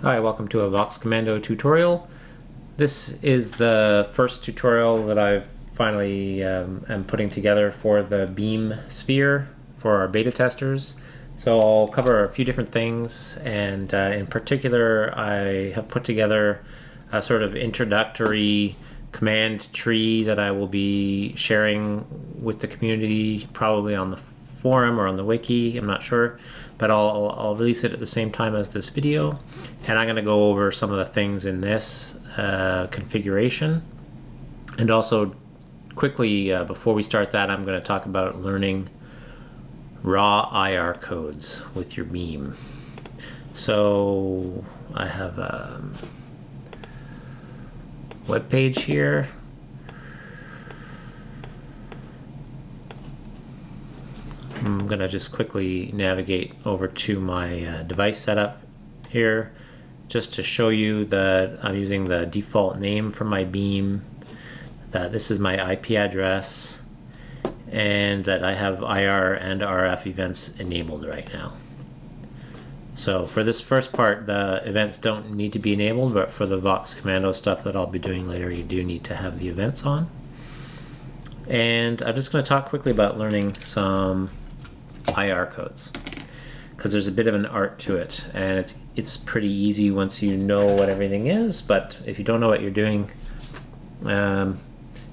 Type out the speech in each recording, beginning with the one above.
Hi, welcome to a VoxCommando tutorial. This is the first tutorial that I've finally am putting together for the beam sphere for our beta testers. So I'll cover a few different things, and in particular I have put together a sort of introductory command tree that I will be sharing with the community, probably on the forum or on the wiki, I'm not sure, but I'll release it at the same time as this video, and I'm going to go over some of the things in this configuration. And also quickly, before we start that, I'm going to talk about learning raw IR codes with your beam. So I have a web page here. I'm going to just quickly navigate over to my device setup here, just to show you that I'm using the default name for my beam, that this is my IP address, and that I have IR and RF events enabled right now. So for this first part, the events don't need to be enabled, but for the VoxCommando stuff that I'll be doing later, you do need to have the events on. And I'm just going to talk quickly about learning some IR codes, because there's a bit of an art to it, and it's pretty easy once you know what everything is, but if you don't know what you're doing, you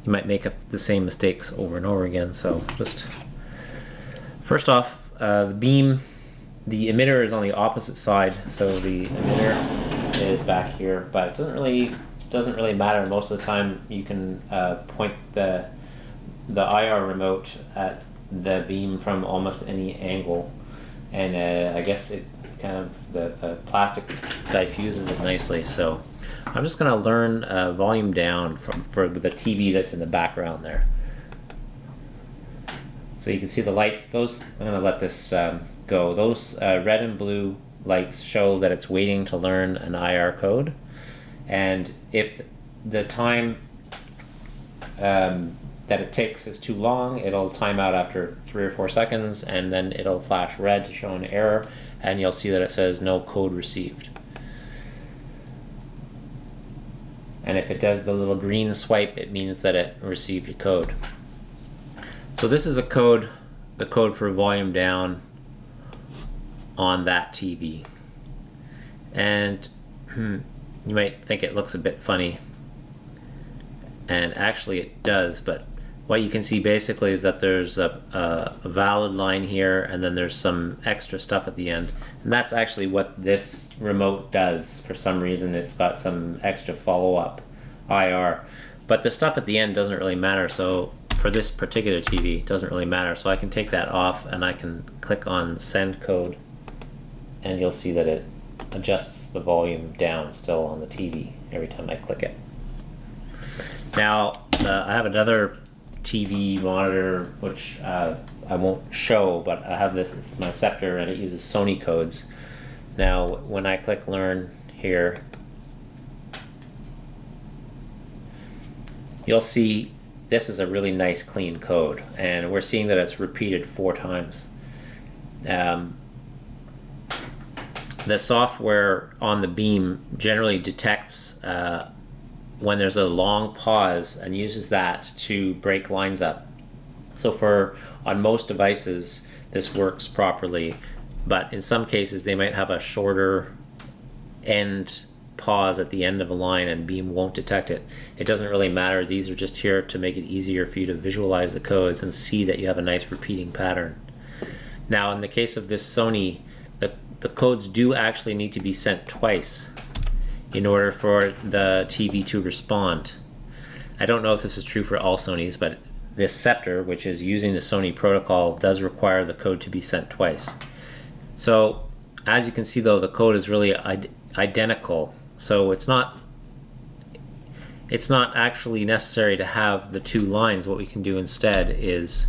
might make the same mistakes over and over again. So just first off, the beam, the emitter is on the opposite side, so the emitter is back here, but it doesn't really matter. Most of the time you can point the IR remote at the beam from almost any angle, and I guess it kind of the plastic diffuses it nicely. So I'm just going to learn volume down for the TV that's in the background there. So you can see the lights. Those, I'm going to let this go. Those red and blue lights show that it's waiting to learn an IR code, and if the time that it takes is too long, it'll time out after 3 or 4 seconds, and then it'll flash red to show an error, and you'll see that it says no code received. And if it does the little green swipe, it means that it received a code. So this is a code, the code for volume down on that TV. And you might think it looks a bit funny, and actually it does, but what you can see basically is that there's a valid line here, and then there's some extra stuff at the end, and that's actually what this remote does. For some reason it's got some extra follow-up IR, but the stuff at the end doesn't really matter. So for this particular TV, it doesn't really matter, so I can take that off and I can click on send code, and you'll see that it adjusts the volume down still on the TV every time I click it. Now I have another TV monitor which I won't show, but I have this, it's my Scepter, and it uses Sony codes. Now when I click learn here, you'll see this is a really nice clean code, and we're seeing that it's repeated 4 times. The software on the beam generally detects when there's a long pause and uses that to break lines up. So on most devices this works properly, but in some cases they might have a shorter end pause at the end of a line and beam won't detect it. It doesn't really matter. These are just here to make it easier for you to visualize the codes and see that you have a nice repeating pattern. Now in the case of this Sony, the codes do actually need to be sent twice in order for the TV to respond. I don't know if this is true for all Sonys, but this Scepter, which is using the Sony protocol, does require the code to be sent twice. So as you can see though, the code is really identical, so it's not actually necessary to have the 2 lines. What we can do instead is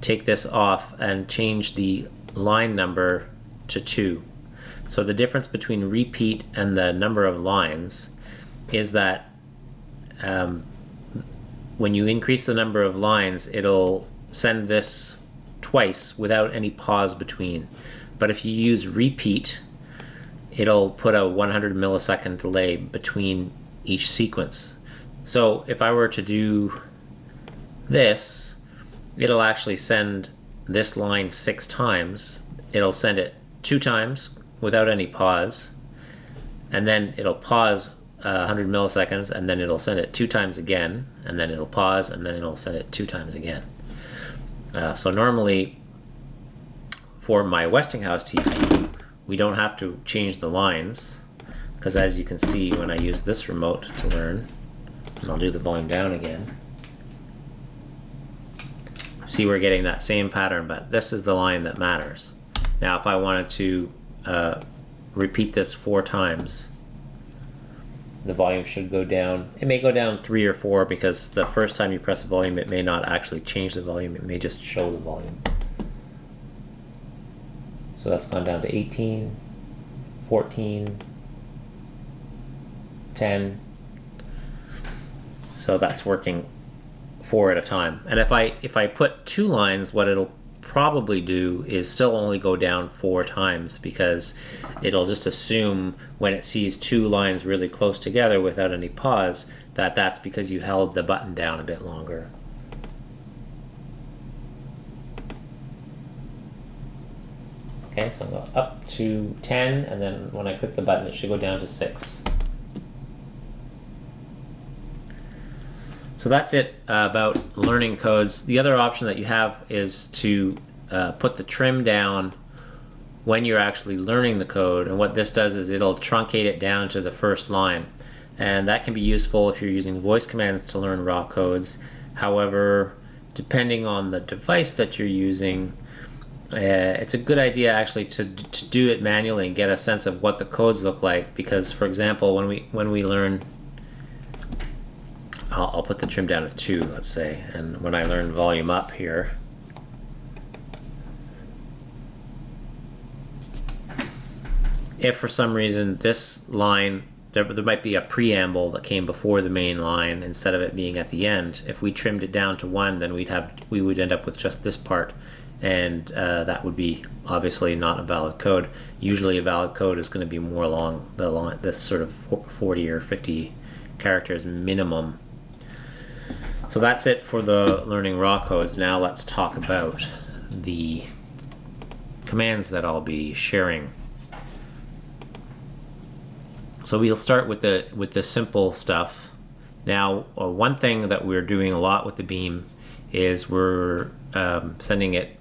take this off and change the line number to 2. So the difference between repeat and the number of lines is that when you increase the number of lines, it'll send this twice without any pause between. But if you use repeat, it'll put a 100 millisecond delay between each sequence. So if I were to do this, it'll actually send this line 6 times. It'll send it 2 times without any pause, and then it'll pause 100 milliseconds, and then it'll send it 2 times again, and then it'll pause, and then it'll send it 2 times again. So normally for my Westinghouse TV, we don't have to change the lines, because as you can see when I use this remote to learn, and I'll do the volume down again, see we're getting that same pattern, but this is the line that matters. Now if I wanted to repeat this 4 times, the volume should go down. It may go down 3 or 4 because the first time you press the volume it may not actually change the volume, it may just show the volume. So that's gone down to 18, 14, 10. So that's working 4 at a time. And if I put 2 lines, what it'll probably do is still only go down 4 times, because it'll just assume when it sees 2 lines really close together without any pause that that's because you held the button down a bit longer. Okay, so I'll go up to 10, and then when I click the button it should go down to 6. So that's it about learning codes. The other option that you have is to put the trim down when you're actually learning the code, and what this does is it'll truncate it down to the first line, and that can be useful if you're using voice commands to learn raw codes. However, depending on the device that you're using, it's a good idea actually to do it manually and get a sense of what the codes look like, because for example when we learn, I'll put the trim down to 2, let's say, and when I learn volume up here, if for some reason this line, there might be a preamble that came before the main line instead of it being at the end. If we trimmed it down to 1, then we would end up with just this part, and that would be obviously not a valid code. Usually a valid code is going to be more along the line, this sort of 40 or 50 characters minimum. So that's it for the learning raw codes. Now let's talk about the commands that I'll be sharing. So we'll start with the simple stuff. Now one thing that we're doing a lot with the Beam is we're sending it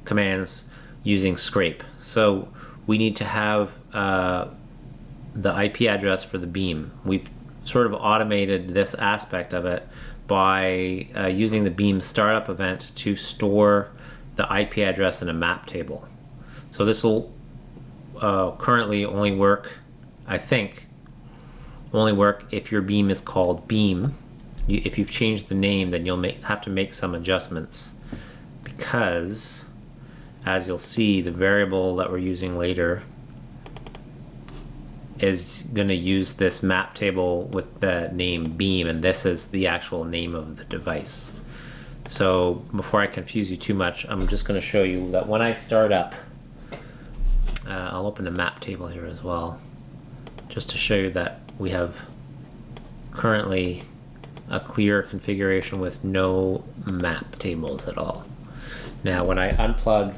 commands using scrape. So we need to have the IP address for the Beam. We've sort of automated this aspect of it by using the Beam startup event to store the IP address in a map table. So this will currently only work, I think, only work if your Beam is called Beam. If you've changed the name, then you'll have to make some adjustments, because as you'll see, the variable that we're using later is going to use this map table with the name Beam, and this is the actual name of the device. So before I confuse you too much, I'm just going to show you that when I start up, I'll open the map table here as well, just to show you that we have currently a clear configuration with no map tables at all. Now when I unplug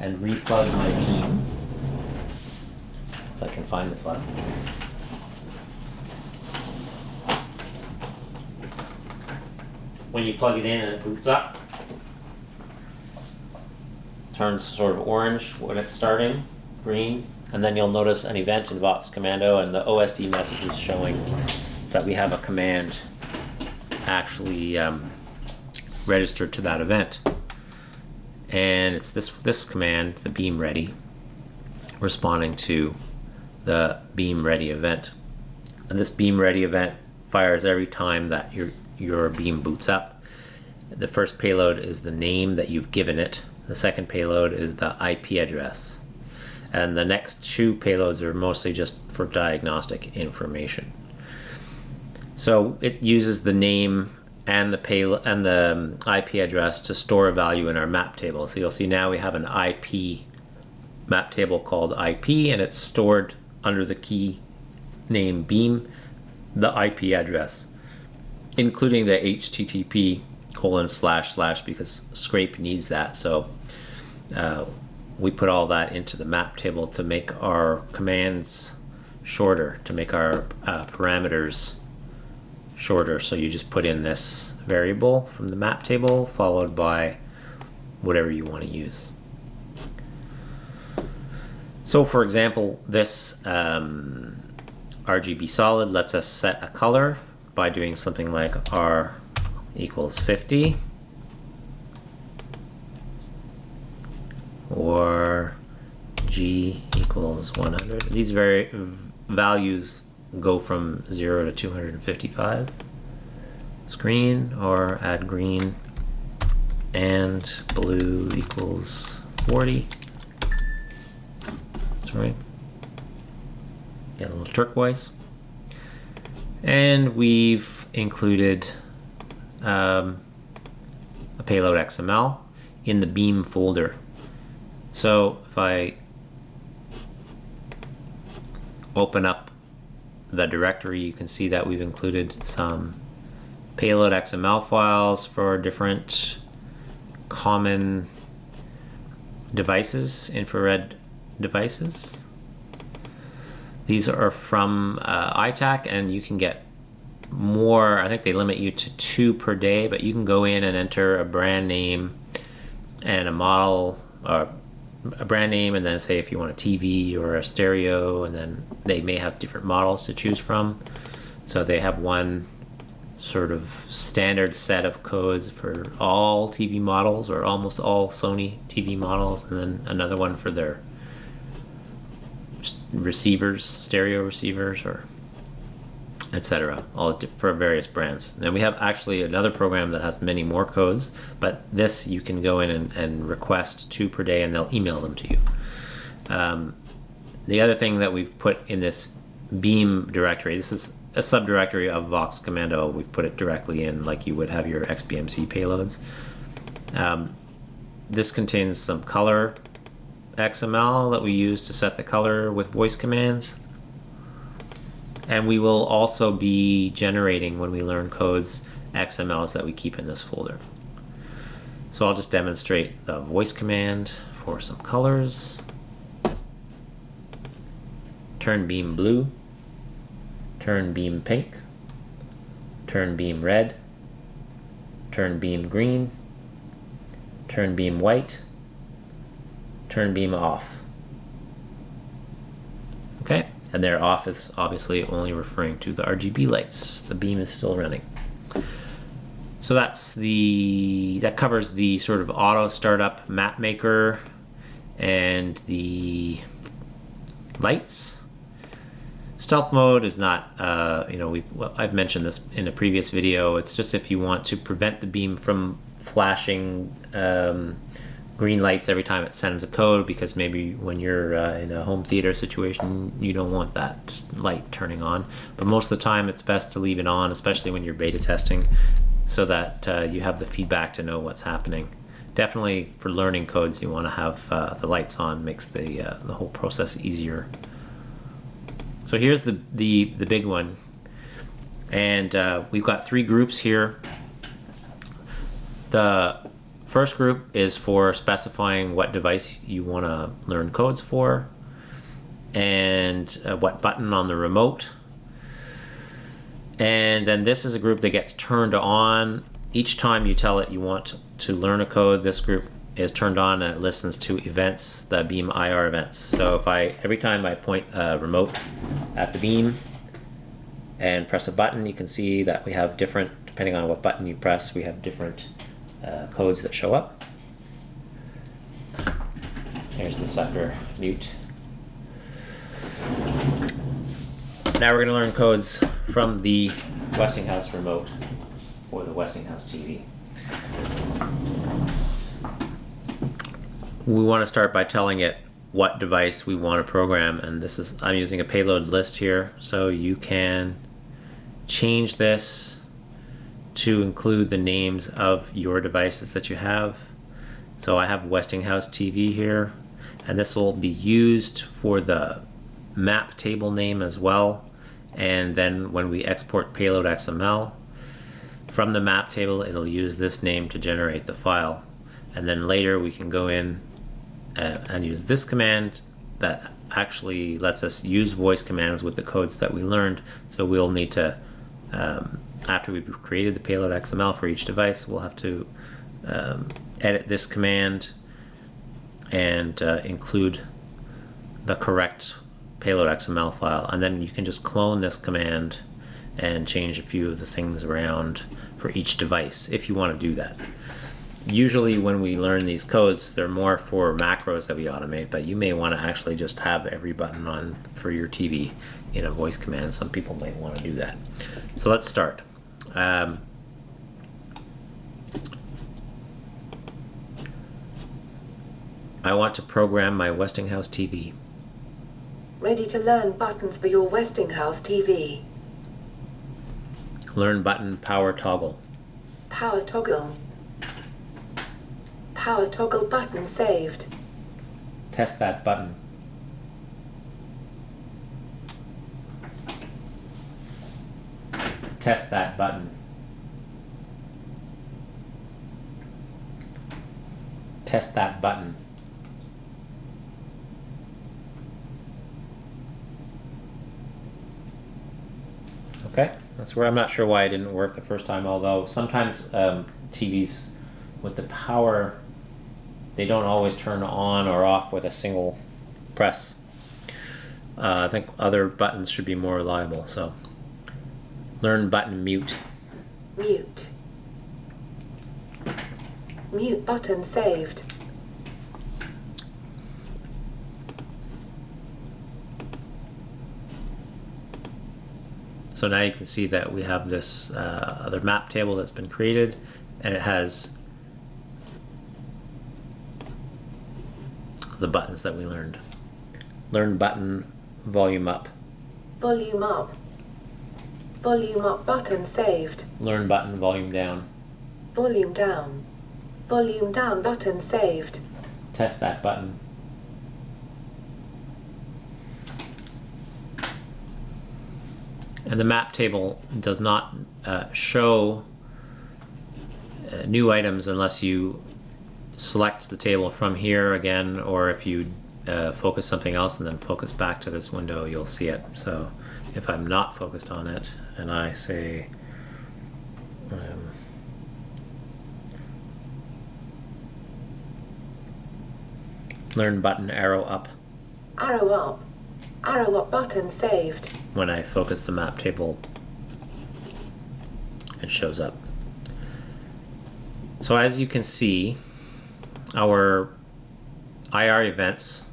and replug my Beam, if I can find the plug, when you plug it in and it boots up, turns sort of orange when it's starting, green, and then you'll notice an event in VoxCommando, and the OSD message is showing that we have a command actually registered to that event. And it's this command, the beam ready, responding to the beam ready event. And this beam ready event fires every time that your beam boots up. The first payload is the name that you've given it. The second payload is the IP address. And the next 2 payloads are mostly just for diagnostic information. So it uses the name and the payload and the IP address to store a value in our map table. So you'll see now we have an IP map table called IP, and it's stored under the key name beam the IP address, including the HTTP:// because Scrape needs that. So we put all that into the map table to make our commands shorter, to make our parameters shorter. So you just put in this variable from the map table followed by whatever you want to use. So for example, this RGB solid lets us set a color by doing something like R equals 50 or G equals 100. These values go from 0 to 255. Screen, or add green, and blue equals 40. Sorry. Get a little turquoise. And we've included a payload XML in the beam folder. So if I open up the directory, you can see that we've included some payload XML files for different common devices, infrared devices. These are from ITAC, and you can get more. I think they limit you to 2 per day, but you can go in and enter a brand name and a model, or a brand name, and then say if you want a TV or a stereo, and then they may have different models to choose from. So they have one sort of standard set of codes for all TV models, or almost all Sony TV models, and then another one for their receivers, stereo receivers, or etc., all for various brands. And we have actually another program that has many more codes, but this you can go in and request 2 per day, and they'll email them to you. The other thing that we've put in this beam directory, this is a subdirectory of VoxCommando. We've put it directly in like you would have your XBMC payloads. This contains some color XML that we use to set the color with voice commands. And we will also be generating, when we learn codes, XMLs that we keep in this folder. So I'll just demonstrate the voice command for some colors. Turn beam blue, turn beam pink, turn beam red, turn beam green, turn beam white, turn beam off. Okay, and their off is obviously only referring to the RGB lights. The beam is still running. So that covers the sort of auto startup map maker and the lights. Stealth mode is not, I've mentioned this in a previous video. It's just if you want to prevent the beam from flashing green lights every time it sends a code, because maybe when you're in a home theater situation, you don't want that light turning on. But most of the time, it's best to leave it on, especially when you're beta testing, so that you have the feedback to know what's happening. Definitely for learning codes, you want to have the lights on. Makes the whole process easier. So here's the big one, and we've got 3 groups here. The first group is for specifying what device you want to learn codes for, and what button on the remote. And then this is a group that gets turned on each time you tell it you want to learn a code. This group is turned on and it listens to events, the beam IR events. So if every time I point a remote at the beam and press a button, you can see that we have different, depending on what button you press, we have different codes that show up. Here's the sucker mute. Now we're going to learn codes from the Westinghouse remote for the Westinghouse TV. We want to start by telling it what device we want to program, and I'm using a payload list here, so you can change this to include the names of your devices that you have. So I have Westinghouse TV here, and this will be used for the map table name as well. And then when we export payload XML from the map table, it'll use this name to generate the file. And then later we can go in and use this command that actually lets us use voice commands with the codes that we learned. So we'll need to, after we've created the payload XML for each device, we'll have to edit this command and include the correct payload XML file. And then you can just clone this command and change a few of the things around for each device if you want to do that. Usually when we learn these codes, they're more for macros that we automate, but you may want to actually just have every button on for your TV in a voice command. Some people might want to do that. So let's start. I want to program my Westinghouse TV. Ready to learn buttons for your Westinghouse TV. Learn button power toggle. Power toggle. Power toggle button saved. Test that button. Test that button. Test that button. Okay, that's where I'm not sure why it didn't work the first time, although sometimes TVs with the power, they don't always turn on or off with a single press. I think other buttons should be more reliable. So learn button mute. Mute. Mute button saved. So now you can see that we have this other map table that's been created, and it has the buttons that we learned. Learn button volume up. Volume up. Volume up button saved. Learn button volume down. Volume down. Volume down button saved. Test that button. And the map table does not show new items unless you select the table from here again, or if you focus something else and then focus back to this window, you'll see it. So if I'm not focused on it and I say learn button arrow up. Arrow up. Arrow up button saved. When I focus the map table, it shows up. So as you can see, our IR events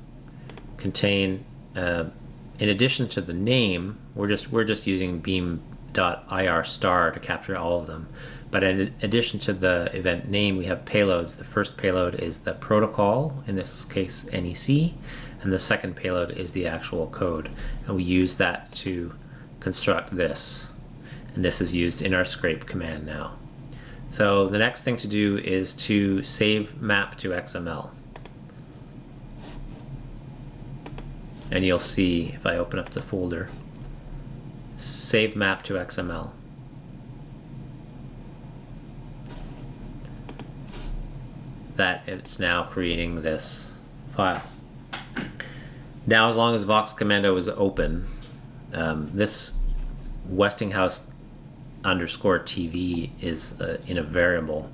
contain, in addition to the name, we're just using beam.ir star to capture all of them. But in addition to the event name, we have payloads. The first payload is the protocol, in this case NEC, and the second payload is the actual code. And we use that to construct this. And this is used in our scrape command now. So the next thing to do is to save map to XML. And you'll see, if I open up the folder, save map to XML. That it's now creating this file. Now, as long as VoxCommando is open, this Westinghouse _TV is in a variable.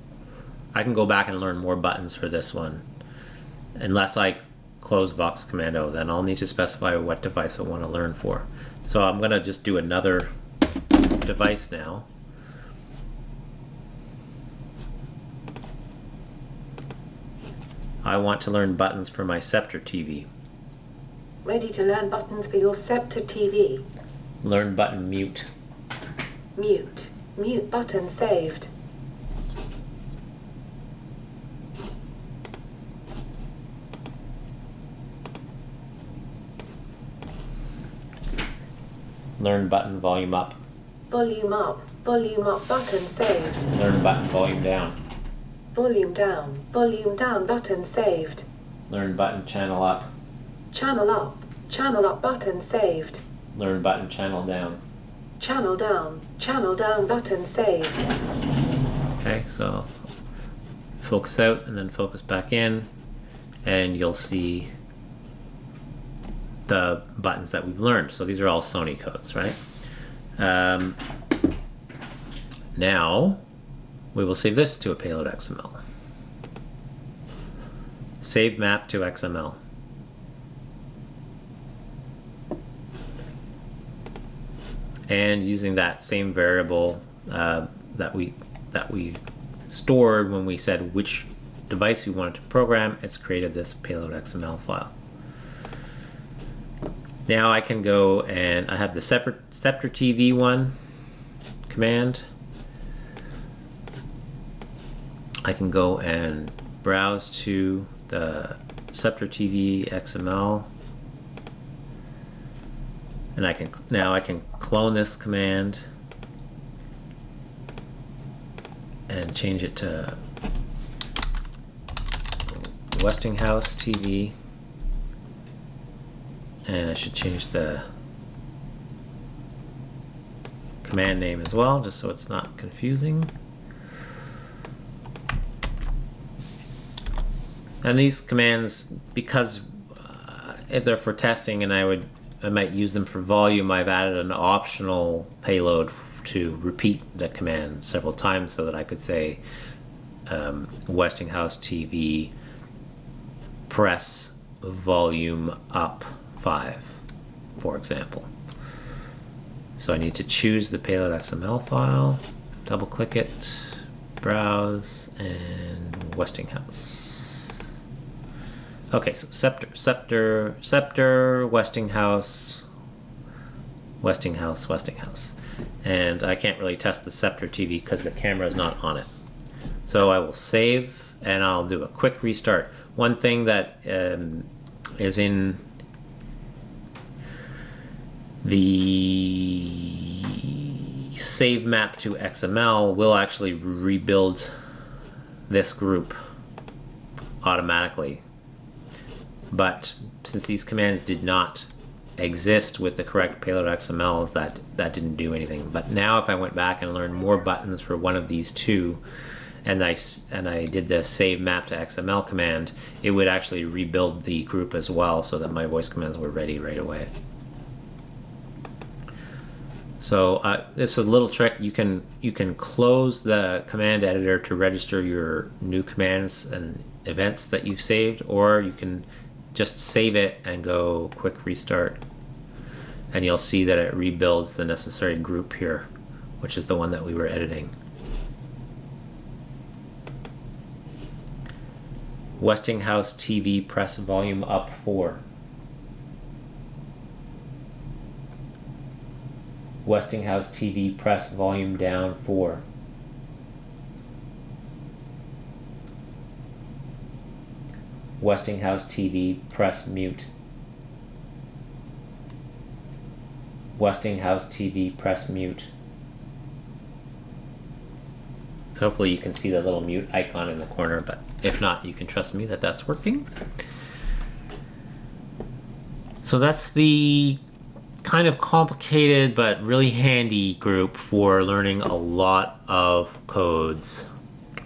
I can go back and learn more buttons for this one. Unless I close VoxCommando, then I'll need to specify what device I want to learn for. So I'm going to just do another device now. I want to learn buttons for my Scepter TV. Ready to learn buttons for your Scepter TV. Learn button mute. Mute. Mute button saved. Learn button volume up. Volume up. Volume up button saved. Learn button volume down. Volume down. Volume down button saved. Learn button channel up. Channel up. Channel up button saved. Learn button, channel down. Channel down button saved. Okay, so focus out and then focus back in, and you'll see the buttons that we've learned. So these are all Sony codes, right? Now we will save this to a payload XML. Save map to XML. And using that same variable that we stored when we said which device we wanted to program, it's created this payload XML file. Now I can go and I have the Scepter TV one command. I can go and browse to the Scepter TV XML, and I can clone this command and change it to Westinghouse TV, and I should change the command name as well, just so it's not confusing. And these commands, because they're for testing and I might use them for volume, I've added an optional payload to repeat the command several times so that I could say Westinghouse TV press volume up 5, for example. So I need to choose the payload XML file, double click it, browse, and Westinghouse. Okay, so Scepter, Westinghouse. And I can't really test the Scepter TV because the camera is not on it. So I will save and I'll do a quick restart. One thing that is in the save map to XML will actually rebuild this group automatically. But since these commands did not exist with the correct payload XMLs, that didn't do anything. But now if I went back and learned more buttons for one of these two, and I did the save map to XML command, it would actually rebuild the group as well so that my voice commands were ready right away. So this is a little trick. You can close the command editor to register your new commands and events that you've saved, or you can just save it and go quick restart, and you'll see that it rebuilds the necessary group here, which is the one that we were editing. Westinghouse TV press volume up 4. Westinghouse TV press volume down 4. Westinghouse TV press mute. Westinghouse TV press mute. So hopefully you can see the little mute icon in the corner, but if not, you can trust me that that's working. So that's the kind of complicated but really handy group for learning a lot of codes.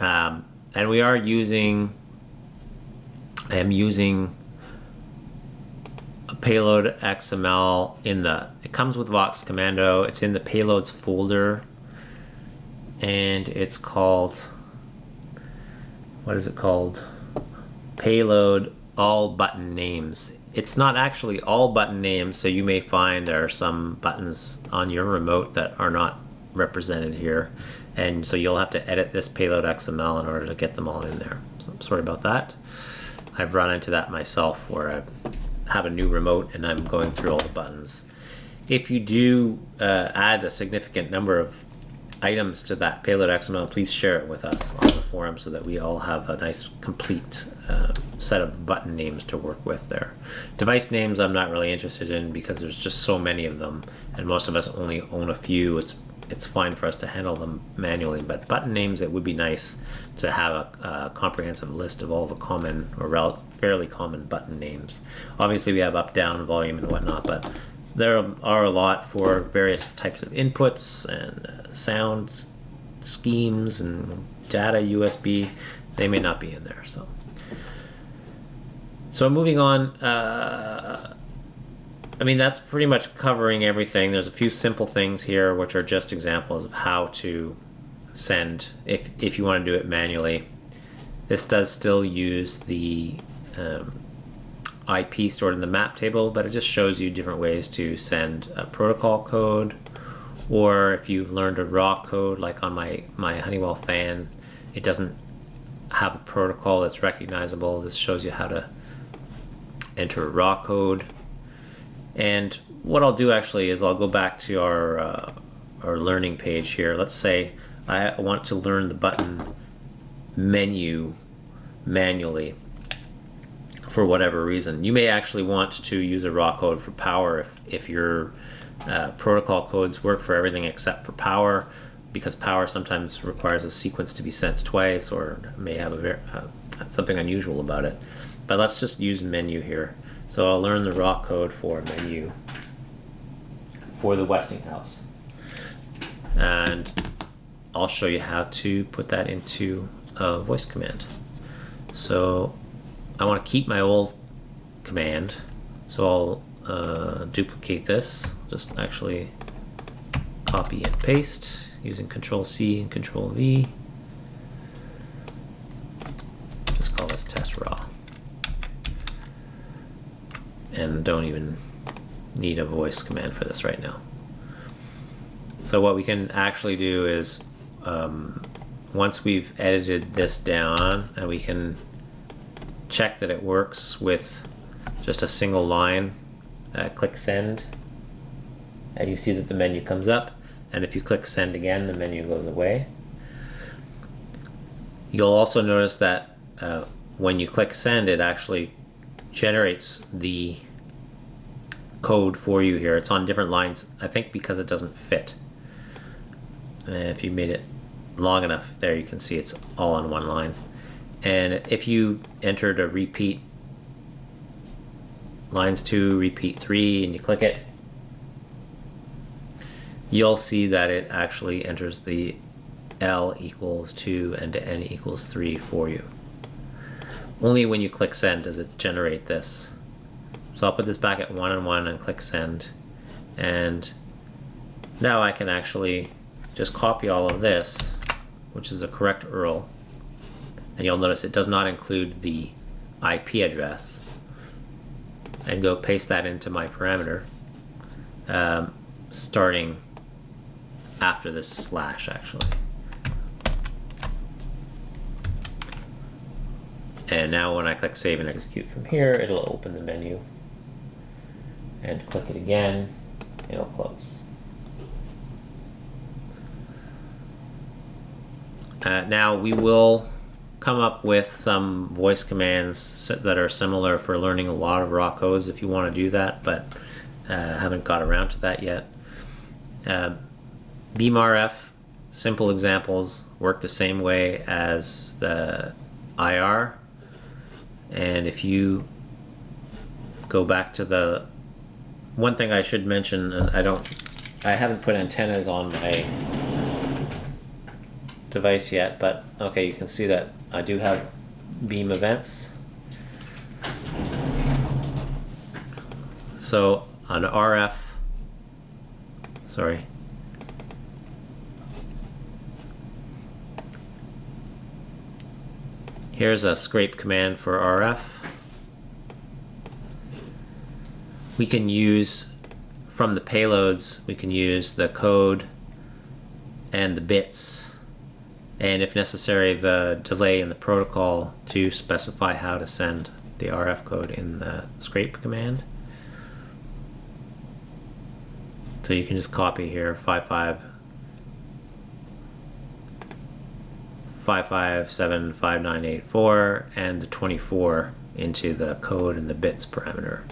And we are using I'm using a payload XML it comes with VoxCommando. It's in the payloads folder, and it's called, what is it called? Payload all button names. It's not actually all button names, so you may find there are some buttons on your remote that are not represented here, and so you'll have to edit this payload XML in order to get them all in there. So I'm sorry about that. I've run into that myself where I have a new remote and I'm going through all the buttons. If you do add a significant number of items to that payload XML, please share it with us on the forum so that we all have a nice complete set of button names to work with there. Device names I'm not really interested in because there's just so many of them, and most of us only own a few. It's fine for us to handle them manually, but button names, it would be nice to have a comprehensive list of all the common or fairly common button names. Obviously we have up, down, volume, and whatnot, but there are a lot for various types of inputs and sound schemes and data USB. They may not be in there. So moving on, I mean, that's pretty much covering everything. There's a few simple things here which are just examples of how to send if you want to do it manually. This does still use the IP stored in the map table, but it just shows you different ways to send a protocol code, or if you've learned a raw code, like on my Honeywell fan, it doesn't have a protocol that's recognizable. This shows you how to enter a raw code. And what I'll do actually is I'll go back to our learning page here. Let's say I want to learn the button menu manually for whatever reason. You may actually want to use a raw code for power if your protocol codes work for everything except for power, because power sometimes requires a sequence to be sent twice or may have something unusual about it. But let's just use menu here. So I'll learn the raw code for menu for the Westinghouse. And I'll show you how to put that into a voice command. So I want to keep my old command. So I'll duplicate this. Just actually copy and paste using Control-C and Control-V. Just call this test raw. And don't even need a voice command for this right now. So what we can actually do is once we've edited this down, and we can check that it works with just a single line, click send, and you see that the menu comes up, and if you click send again, the menu goes away. You'll also notice that when you click send, it actually generates the code for you here. It's on different lines, I think because it doesn't fit. If you made it long enough, there you can see it's all on one line. And if you entered a repeat lines 2, repeat 3, and you click it, you'll see that it actually enters the L equals 2 and N equals 3 for you. Only when you click send does it generate this. So I'll put this back at 1 and 1 and click send. And now I can actually just copy all of this, which is a correct URL. And you'll notice it does not include the IP address. And go paste that into my parameter, starting after this slash actually. And now when I click save and execute from here, it'll open the menu. And click it again, it'll close. Now we will come up with some voice commands that are similar for learning a lot of raw codes if you want to do that, but haven't got around to that yet. BeamRF, simple examples, work the same way as the IR. And if you go back to the one thing I should mention, and I haven't put antennas on my device yet, but okay, you can see that I do have beam events. So on RF, sorry. Here's a scrape command for RF. We can use, from the payloads, we can use the code and the bits, and if necessary, the delay in the protocol to specify how to send the RF code in the scrape command. So you can just copy here 55575984 and the 24 into the code and the bits parameter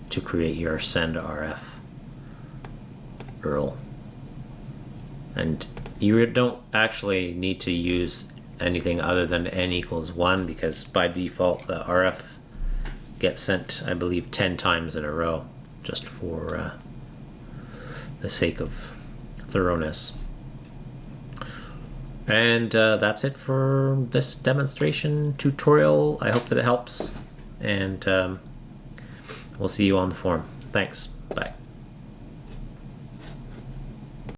to create your send RF URL. And you don't actually need to use anything other than n equals 1, because by default the RF get sent, I believe, 10 times in a row, just for the sake of thoroughness. And that's it for this demonstration tutorial. I hope that it helps, and we'll see you on the forum. Thanks. Bye.